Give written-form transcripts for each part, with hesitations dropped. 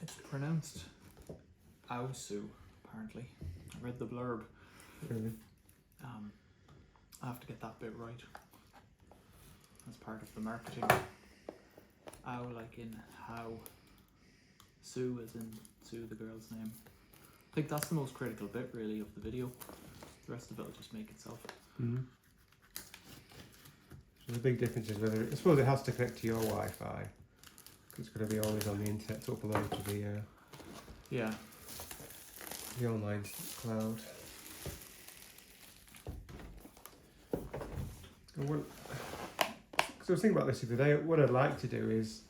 It's pronounced Aosu, apparently. I read the blurb. Really? I have to get that bit right as part of the marketing. Ao like in how, Sue as in Sue the girl's name. I think that's the most critical bit really of the video. The rest of it will just make itself. Mm-hmm. So the big difference is whether, I suppose it has to connect to your Wi-Fi. It's going to be always on the internet to upload to yeah. the online cloud. And what, so I was thinking about this the other day. What I'd like to do is,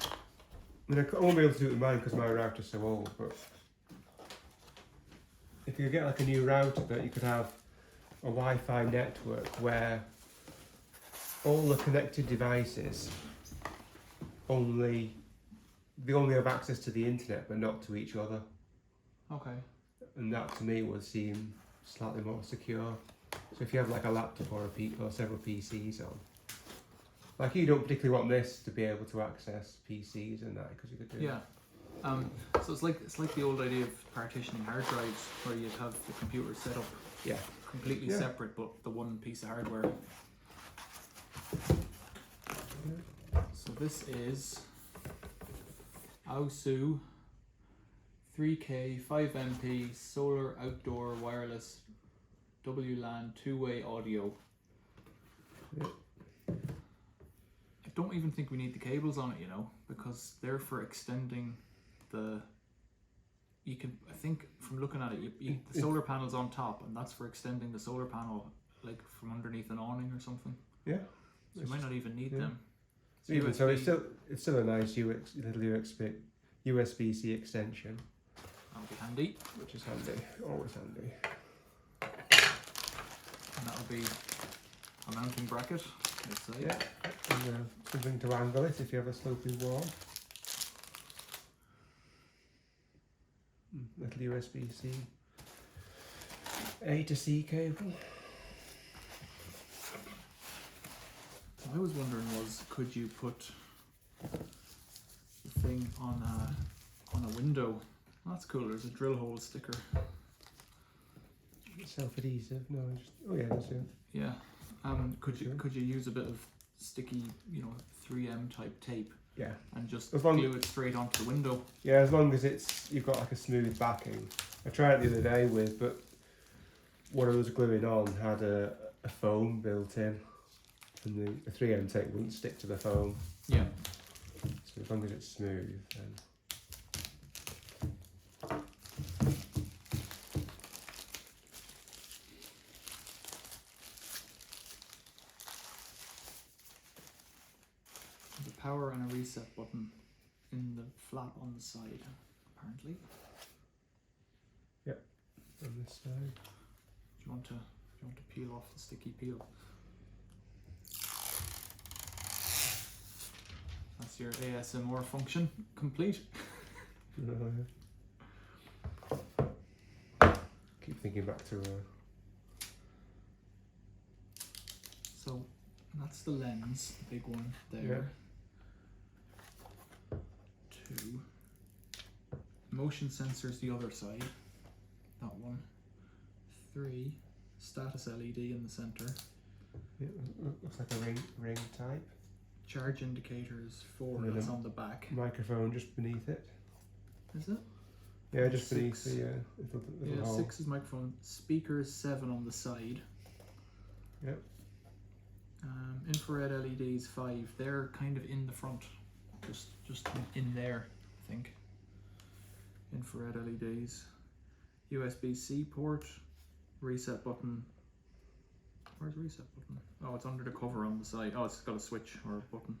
I mean, I won't be able to do it with mine because my router's so old, but if you could get like a new router that you could have a Wi-Fi network where all the connected devices only have access to the internet but not to each other. Okay. And that to me would seem slightly more secure. So if you have like a laptop or or several PCs on, like you don't particularly want this to be able to access PCs and that because you could do Yeah. So it's like the old idea of partitioning hard drives where you'd have the computer set up completely separate but the one piece of hardware. So this is Aosu 3K 5MP solar outdoor wireless WLAN two-way audio. Yeah. I don't even think we need the cables on it, you know, because they're for extending the. You can, I think, from looking at it, the solar panel's on top, and that's for extending the solar panel, like from underneath an awning or something. Yeah. So you might not even need them. Even so, it's still a nice little USB-C extension. That'll be handy. Which is handy, always handy. And that'll be a mounting bracket, I'd say. Yeah, and something to angle it if you have a sloping wall. Little USB-C A to C cable. So I was wondering could you put the thing on a window? That's cool, there's a drill hole sticker. Self-adhesive, no, just, oh yeah, that's it. Yeah. Could you use a bit of sticky, 3M type tape? Yeah. And just glue it straight onto the window? Yeah, as long as you've got like a smooth backing. I tried it the other day but what I was gluing on had a foam built in, and the 3M tape wouldn't stick to the foam. Yeah. So as long as it's smooth, then. Power and a reset button in the flap on the side, apparently. Yep, on this side. Do you want to peel off the sticky peel? That's your ASMR function complete. Keep thinking back to. So that's the lens, the big one there. Yeah. 2. Motion sensors the other side. That one. 3. Status LED in the center. Yeah, looks like a ring type. Charge indicators 4. That's on the back. Microphone just beneath it. Is it? Yeah, just 6. beneath the little hole. 6 is microphone. Speakers 7 on the side. Yep. Infrared LEDs 5. They're kind of in the front. Just in there, I think. Infrared LEDs. USB-C port. Reset button. Where's the reset button? Oh, it's under the cover on the side. Oh, it's got a switch or a button.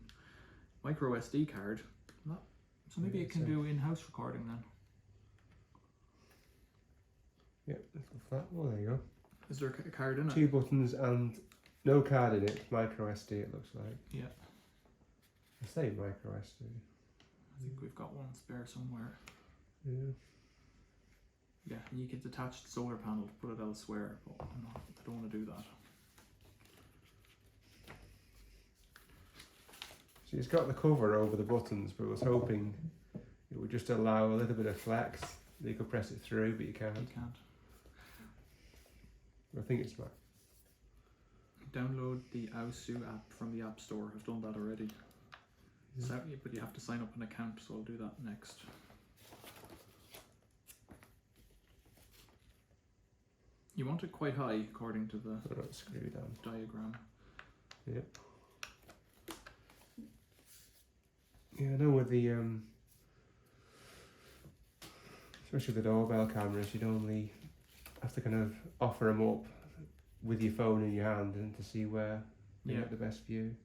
Micro SD card. No. So maybe it can do in-house recording then. Yep, little flat. Oh, there you go. Is there a card in it? 2 buttons and no card in it. Micro SD, it looks like. Yeah. I say micro SD. I think we've got one spare somewhere. Yeah. Yeah, and you could detach the solar panel to put it elsewhere, but I don't want to do that. So it's got the cover over the buttons, but I was hoping It would just allow a little bit of flex. You could press it through, but you can't. You can't. I think it's smart. Download the Aosu app from the App Store. I've done that already. Yeah. So, but you have to sign up an account, so I'll do that next. You want it quite high according to the Screw down. diagram. Yep. Yeah, I know with the especially the doorbell cameras, you'd only have to kind of offer them up with your phone in your hand and to see where you get the best view.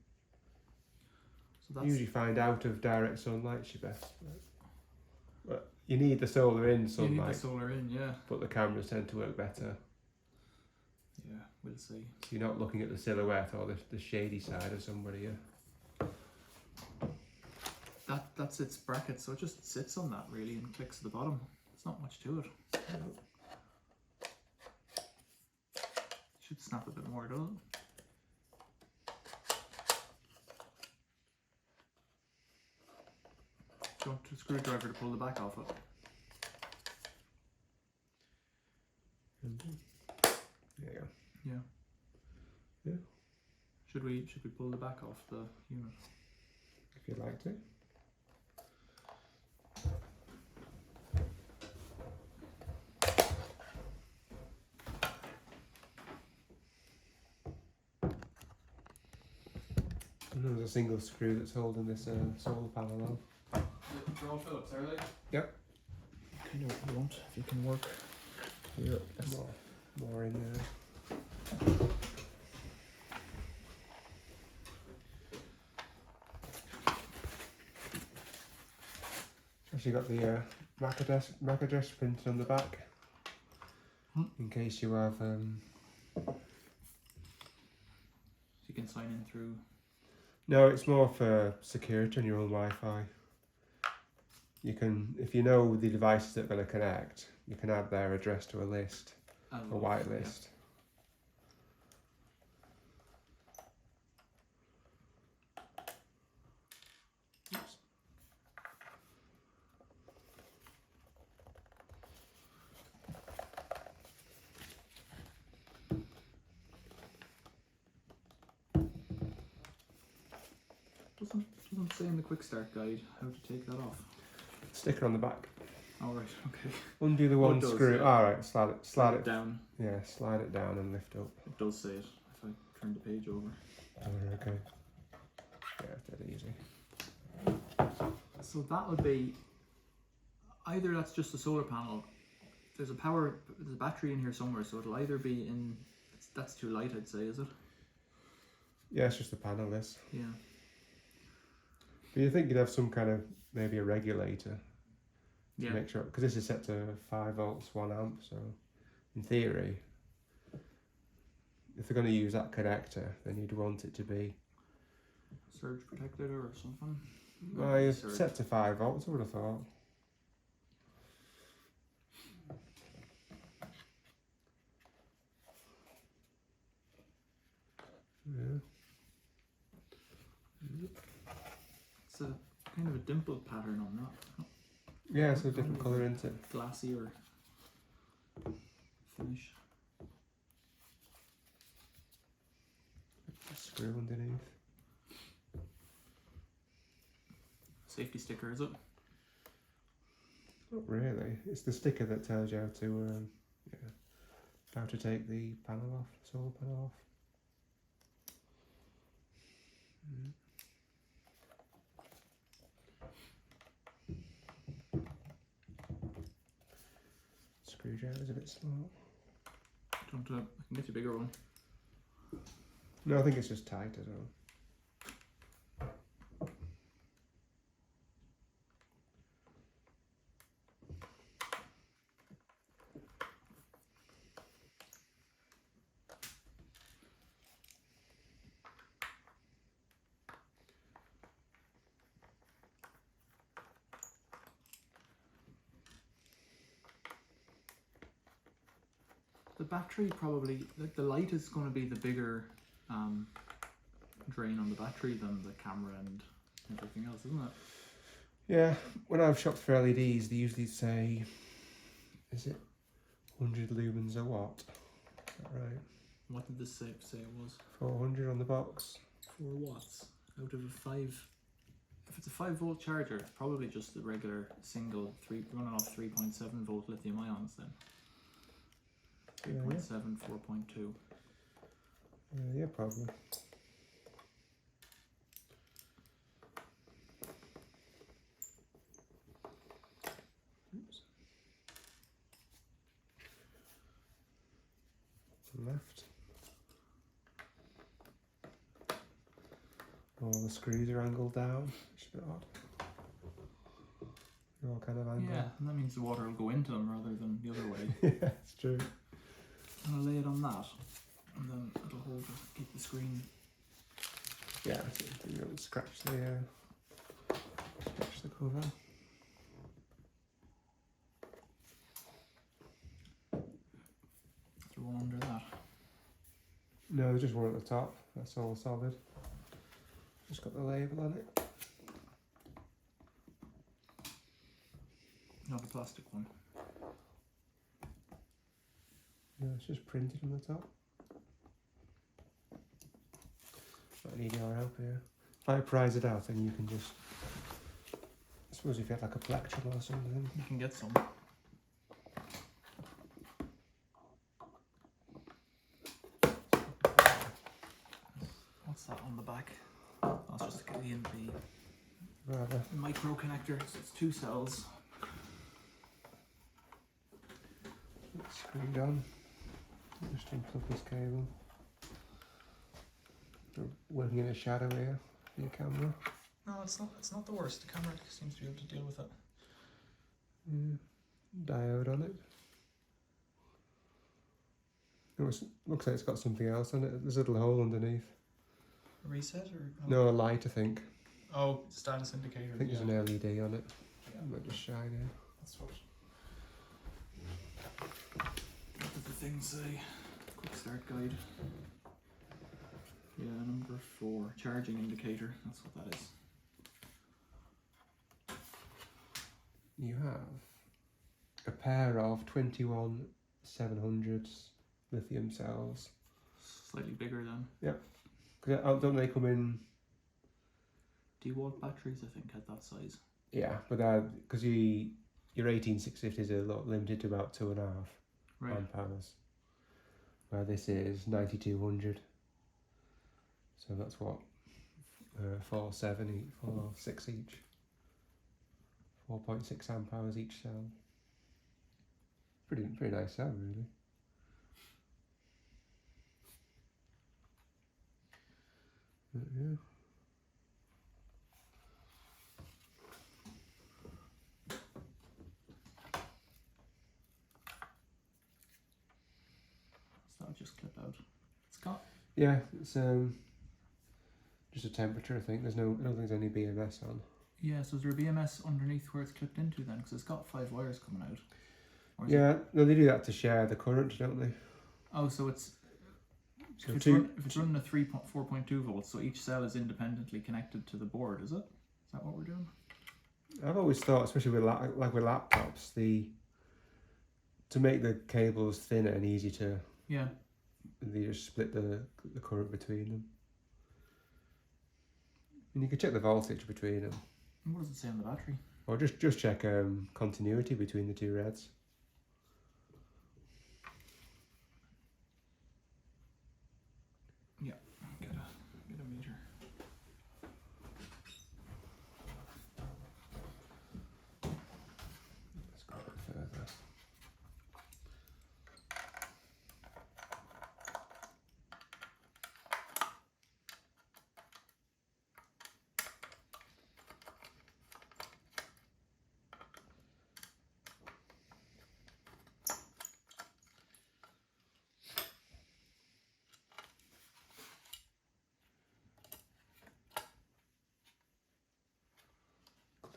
So that's Usually find out of direct sunlight's your best. But you need the solar in sunlight. You need the solar in, yeah. But the cameras tend to work better. Yeah, we'll see. So you're not looking at the silhouette or the shady side of somebody. That's its bracket, so it just sits on that really and clicks to the bottom. There's not much to it. Should snap a bit more, doesn't it? Do you want a screwdriver to pull the back off it? There you go. Yeah. Yeah. Should we pull the back off the unit? If you'd like to. And there's a single screw that's holding this solar panel on. They're all Phillips, are they? Yep. Kind of what you want, if you can work. Here, More in there. Actually got the MAC address printed on the back, in case you have. You can sign in through. No, it's more for security on your own Wi-Fi. You can, if you know the devices that are going to connect, you can add their address to a list, a white list. Oops. Doesn't say in the quick start guide how to take that off. Sticker on the back. All right, okay. Undo the one screw. Yeah. All right, slide it down. Yeah, slide it down and lift up. It does say it if I turn the page over. Oh, okay. Yeah, dead easy. So that would be either that's just a solar panel. There's a battery in here somewhere, so it'll either be in. That's too light, I'd say, is it? Yeah, it's just a panel. This. Yeah. But you think you'd have some kind of maybe a regulator. Yeah. Make sure, because this is set to 5 volts, 1 amp, so in theory, if they're going to use that connector, then you'd want it to be Surge protected or something. well, it's set to 5 volts, I would have thought. Yeah. It's a kind of a dimpled pattern on that. Yeah, it's a different colour, isn't it? Glassy or finish. Screw underneath. Safety sticker, is it? Not really. It's the sticker that tells you how to take the panel off, solar panel off. Screwdriver's a bit small. I can get you a bigger one. No, I think it's just tight as well. The battery probably, the light is going to be the bigger drain on the battery than the camera and everything else, isn't it? Yeah, when I've shopped for LEDs, they usually say, is it 100 lumens a watt? Is that right? What did this say it was? 400 on the box. 4 watts out of a 5. If it's a 5-volt charger, it's probably just the regular single running off 3.7 volt lithium ions then. 3.7, 4.2. Yeah, probably. Oops. Left. All the screws are angled down, which is a bit odd. They're all kind of angled. Yeah, and that means the water will go into them rather than the other way. Yeah, it's true. I'm gonna lay it on that, and then it'll hold it, keep the screen. Yeah, so you don't scratch the cover. Throw one under that. No, there's just one at the top. That's all solid. Just got the label on it. Not a plastic one. No, it's just printed on the top. Might need your help here. If I prise it out, then you can just. I suppose if you had like a plectrum or something. You can get some. What's that on the back? That's just the Rather. micro connector. So it's 2 cells. It's screwed on. Just unplug this cable. We're working in a shadow here for your camera. No, it's not. It's not the worst. The camera seems to be able to deal with it. Diode on it. Looks like it's got something else on it. There's a little hole underneath. A reset or? No, a light, I think. Oh, status indicator. I think there's an LED on it. Yeah. It might just shine in. That's what. What did the thing say? Quick start guide. Yeah, number 4, charging indicator. That's what that is. You have a pair of 21 700s lithium cells. Slightly bigger than Don't they come in? DeWalt batteries, I think, had that size. Yeah, but because your 18650s are limited to about 2.5 amp hours, where this is 9200. So that's what 4.6 each. 4.6 amp hours each cell. Pretty nice cell, really. Yeah. So that'll just clip out. It's got. Yeah, it's just a temperature. I think I don't think there's any BMS on. Yeah, so is there a BMS underneath where it's clipped into then? Because it's got 5 wires coming out. Yeah, no, they do that to share the current, don't they? Oh, so it's. So if it's running a 4.2 volts, so each cell is independently connected to the board, is it? Is that what we're doing? I've always thought, especially with with laptops, to make the cables thinner and easy to. Yeah. They just split the current between them. And you can check the voltage between them. And what does it say on the battery? Or just check continuity between the two reds. Yeah, get a meter. Let's go a bit further.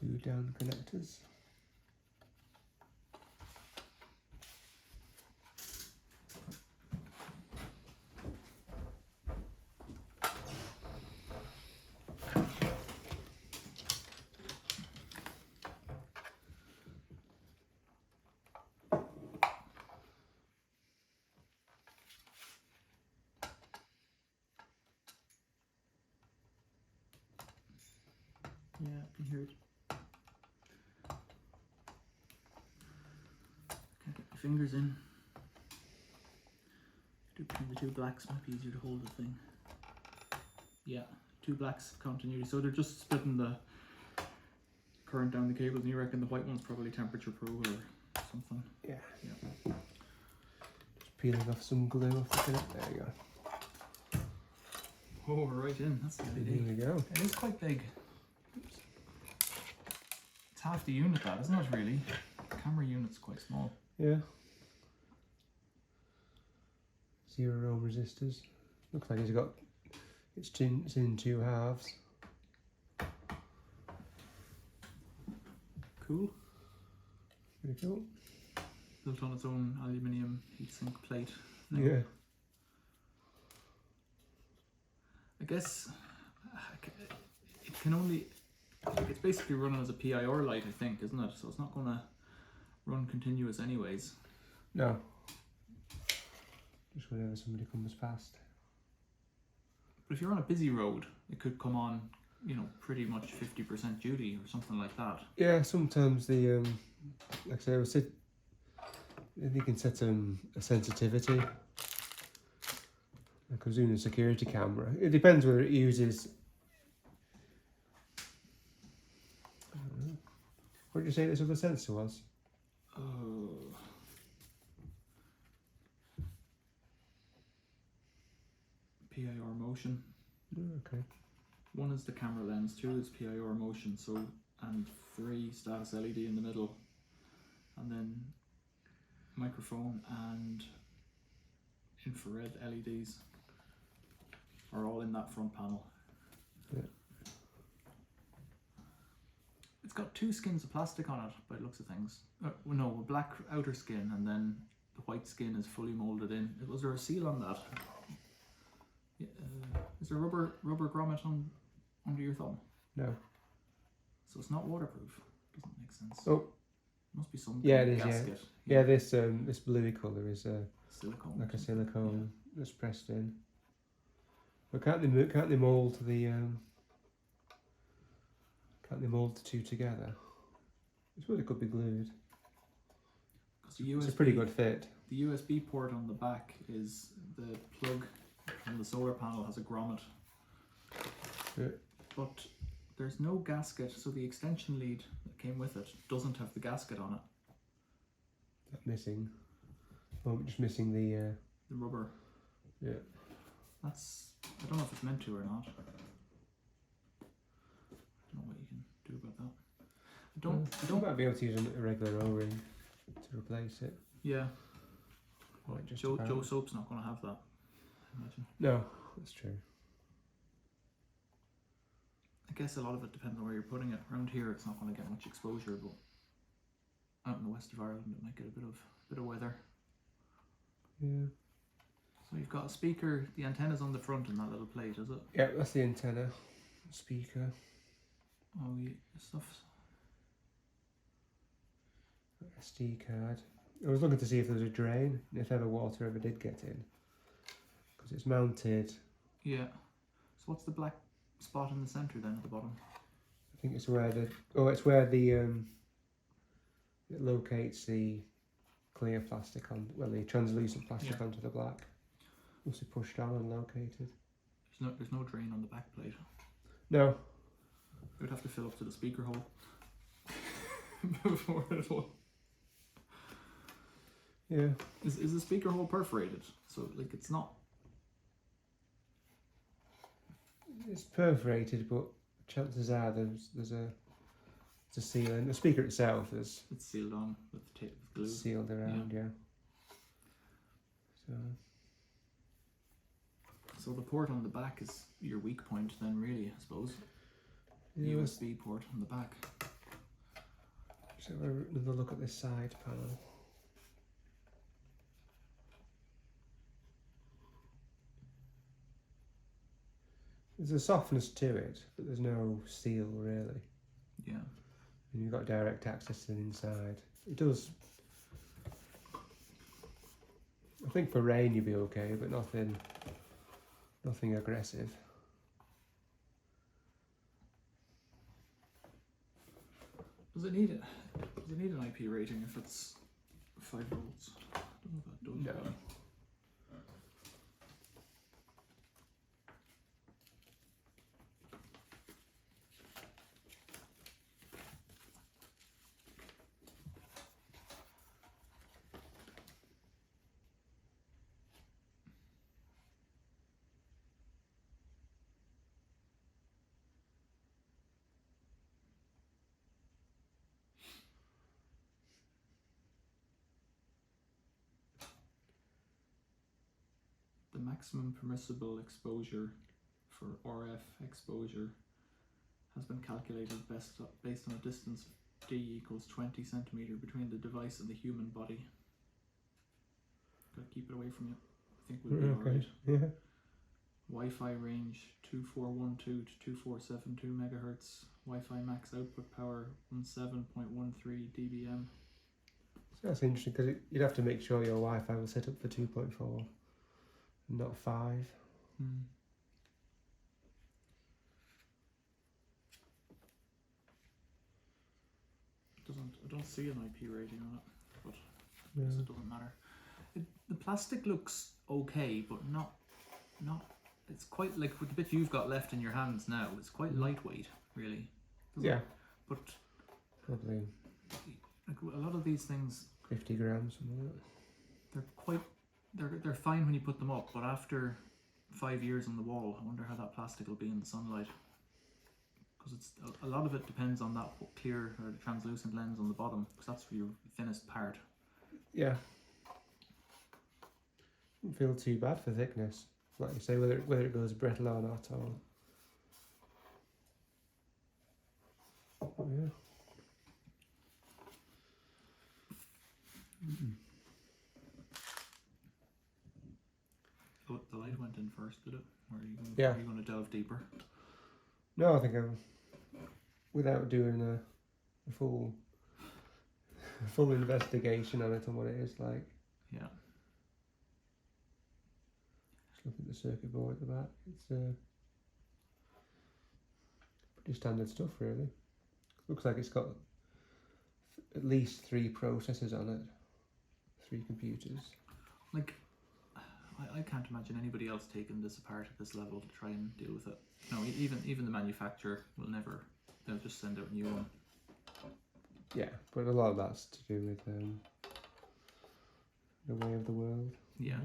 Glue down connectors. Yeah, I can hear it. Can't get my fingers in. Do between the two blacks might be easier to hold the thing. Yeah, two blacks continuity. So they're just splitting the current down the cables, and you reckon the white one's probably temperature probe or something? Yeah. Yeah. Just peeling off some glue off the finish. There you go. Oh, we're right in. That's the There LED. we go. It is quite big. It's half the unit, that, isn't it, really? The camera unit's quite small. Yeah. 0 ohm resistors. Looks like it's in 2 halves. Cool. Pretty cool. Built on its own aluminium heatsink plate. Yeah. I guess it can only, it's basically running as a PIR light, I think, isn't it? So it's not going to run continuous anyways. No. Just whenever somebody comes past. But if you're on a busy road, it could come on, you know, pretty much 50% duty or something like that. Yeah, sometimes the like I say, you can set a sensitivity. Like a Zoom security camera. It depends whether it uses. What did you say this other sensor was? PIR motion. Oh, okay. 1 is the camera lens, 2 is PIR motion, so, and 3 status LED in the middle, and then microphone and infrared LEDs are all in that front panel. Yeah. It's got 2 skins of plastic on it by the looks of things. Well, no, a black outer skin and then the white skin is fully molded in. Was there a seal on that? Yeah, is there rubber grommet under your thumb? No. So it's not waterproof. Doesn't make sense. Oh. Must be some Yeah, kind it of is. gasket. Yeah. This bluey colour is Silicone. like a silicone that's pressed in. But can't they mould the can't they mould the two together? I suppose it could be glued. It's a pretty good fit. The USB port on the back is the plug from the solar panel has a grommet. Yeah. But there's no gasket, so the extension lead that came with it doesn't have the gasket on it. That's missing. Oh, just missing the rubber. Yeah. That's, I don't know if it's meant to or not. I don't know what you can do about that. I don't might be able to use a regular O-ring to replace it. Yeah. Well, just Joe about. Soap's not going to have that, I imagine. No, that's true. I guess a lot of it depends on where you're putting it. Around here, it's not going to get much exposure, but out in the west of Ireland, it might get a bit of weather. Yeah. So you've got a speaker. The antenna's on the front in that little plate, is it? Yeah, that's the antenna. Speaker. Oh, yeah, stuff. SD card. I was looking to see if there was a drain, if ever water ever did get in, because it's mounted. Yeah. So what's the black spot in the centre then at the bottom? I think it's where the it locates the clear plastic on, well, the translucent plastic onto the black. Must be pushed on and located. There's no drain on the back plate. No. It would have to fill up to the speaker hole before it will. Yeah. Is the speaker hole perforated? So like it's not. It's perforated, but chances are there's a seal in the speaker itself. It's sealed on with tape with glue. Sealed around, yeah. So the port on the back is your weak point then, really, I suppose. Yeah. USB port on the back. So another look at this side panel. There's a softness to it, but there's no seal really. Yeah. And you've got direct access to the inside. It does. I think for rain you'd be okay, but nothing aggressive. Does it need it? Does it need an IP rating if it's 5 volts? I don't know if that does. No. Really. The maximum permissible exposure for RF exposure has been calculated based on a distance of D equals 20 centimeter between the device and the human body. Gotta keep it away from you. I think we'll be alright. Yeah. Wi-Fi range 2412 to 2472 megahertz. Wi-Fi max output power 17.13 dBm. So that's interesting because you'd have to make sure your Wi-Fi was set up for 2.4, not 5. I don't see an IP rating on it, but Yeah. I guess it doesn't matter. The plastic looks okay, but not. It's quite like with the bit you've got left in your hands now. It's quite lightweight, really. Yeah. But Probably like a lot of these things, 50 grams, something like that. they're quite. They're fine when you put them up, but after 5 years on the wall, I wonder how that plastic will be in the sunlight. Because it's a lot of it depends on that clear or translucent lens on the bottom, because that's your thinnest part. Yeah. Doesn't feel too bad for thickness. Like you say, whether it goes brittle or not, or yeah. Oh, the light went in first, did it? Or Yeah. Are you going to delve deeper? No, I think I'm without doing a full investigation on it and what it is like. Yeah. Just look at the circuit board at the back. It's pretty standard stuff, really. Looks like it's got at least 3 processors on it, 3 computers. Like, I can't imagine anybody else taking this apart at this level to try and deal with it. No, even the manufacturer will never. They'll just send out a new one. Yeah, but a lot of that's to do with the way of the world. Yeah.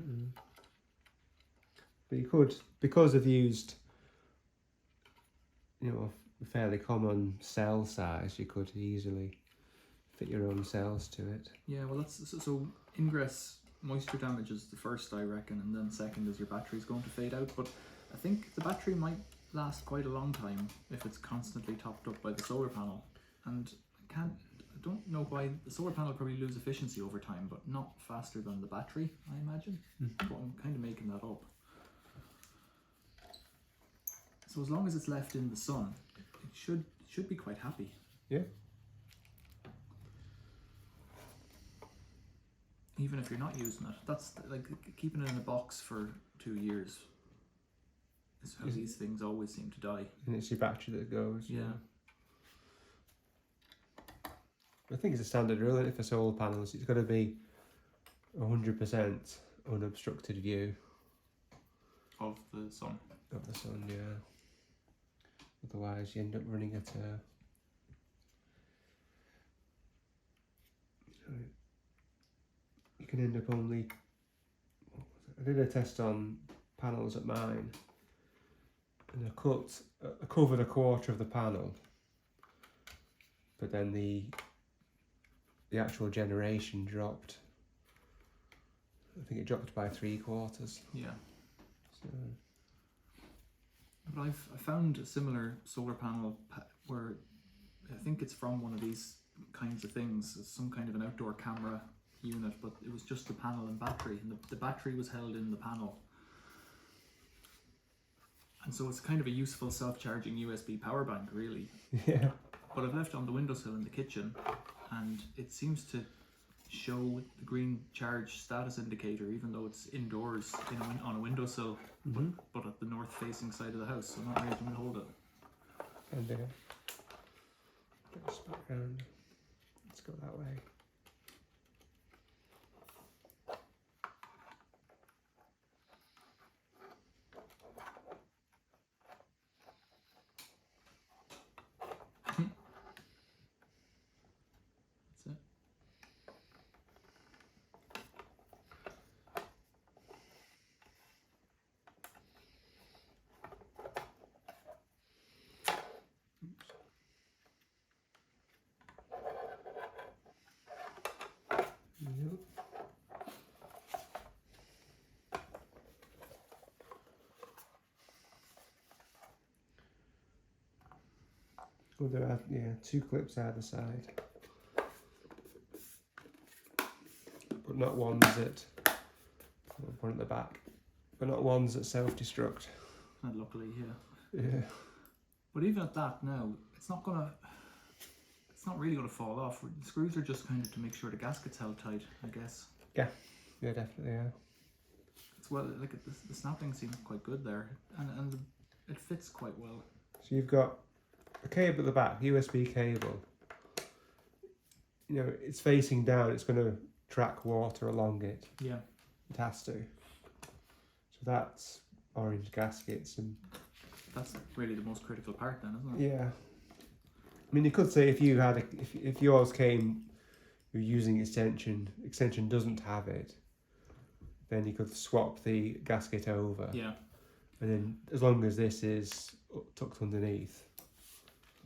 But you could, because they've used, a fairly common cell size, you could easily fit your own cells to it. Yeah, well, that's so ingress moisture damage is the first, I reckon, and then second is your battery's going to fade out. But I think the battery might last quite a long time if it's constantly topped up by the solar panel. And I don't know why the solar panel probably lose efficiency over time, but not faster than the battery, I imagine. But I'm kind of making that up. So as long as it's left in the sun, it should be quite happy. Yeah. Even if you're not using it, that's like keeping it in a box for 2 years. Is how these things always seem to die. And it's your battery that goes. Yeah. I think it's a standard rule for solar panels. It's got to be 100% unobstructed view Of the sun. of the sun. Yeah. Otherwise, you end up running at you can end up only. I did a test on panels at mine, and I covered a quarter of the panel, but then the actual generation dropped. I think it dropped by 3/4. Yeah. So But I found a similar solar panel where I think it's from one of these kinds of things. It's some kind of an outdoor camera unit, but it was just the panel and battery, and the battery was held in the panel. And so it's kind of a useful self-charging USB power bank, really. yeah. But I've left it on the windowsill in the kitchen, and it seems to show the green charge status indicator, even though it's indoors on a windowsill, but at the north-facing side of the house. So I'm not really going to hold it. And get this background. go that way. That's it. Yep. Well, there are, yeah, 2 clips either side, but not ones that, one at the back, but not ones that self-destruct. And luckily, yeah. Yeah. But even at that now, it's not really gonna fall off. The screws are just kind of to make sure the gasket's held tight, I guess. Yeah, definitely, yeah. It's well, like the snapping seems quite good there, and it fits quite well. So you've got a cable at the back, USB cable. You know, it's facing down, it's going to track water along it. Yeah. It has to. So that's orange gaskets, and That's really the most critical part then, isn't it? yeah. I mean, you could say if you had if yours came, you're using extension doesn't have it, then you could swap the gasket over. Yeah. And then as long as this is tucked underneath.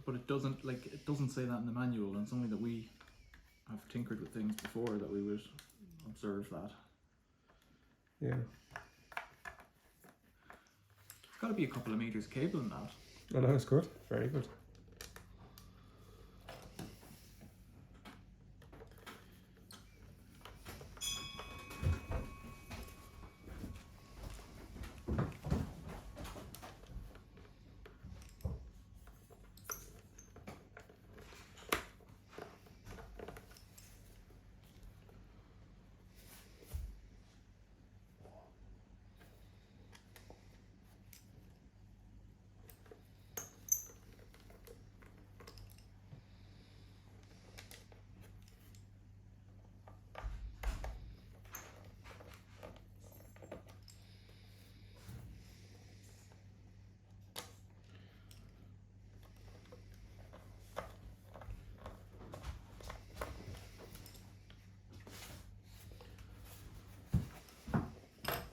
But it doesn't say that in the manual, and it's only that we have tinkered with things before that we would observe that. Yeah. Got to be a couple of meters of cable in that. Oh no, it's good. Very good.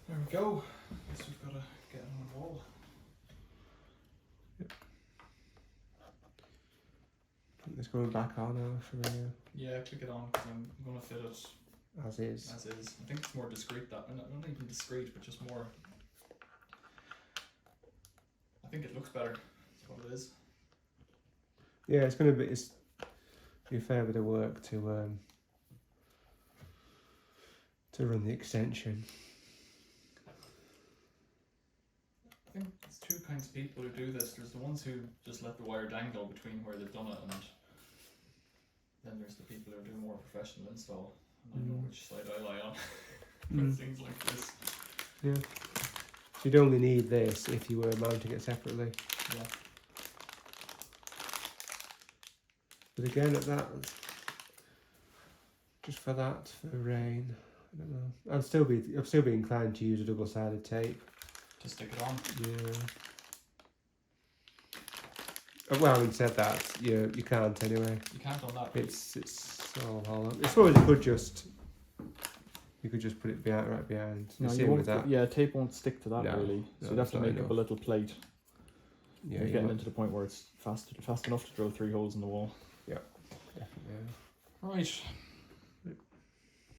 There we go. Guess we've got to get it on the wall. It's going back on now, should we? Yeah, click it on because I'm going to fit it As is. as is. I think it's more discreet that, not even discreet, but just more. I think it looks better. That's what it is. Yeah, it's going to be a fair bit of work to run the extension. I think there's 2 kinds of people who do this. There's the ones who just let the wire dangle between where they've done it, and then there's the people who do more professional install. And I know which side I lie on for things like this. Yeah. So you'd only need this if you were mounting it separately. Yeah. But again, at that, just for that, for rain, I don't know. I'd still be inclined to use a double-sided tape. To stick it on. Yeah. Well, having said that, you can't anyway. You can't on that. It's all hollow. I suppose you could just put it right behind. No, Same you won't. with that. Yeah, tape won't stick to that No, really. So no, you'd have to it's make not up a enough. little plate. Yeah, You're you getting might- into the point where it's fast enough to drill 3 holes in the wall. definitely. Yeah. Right.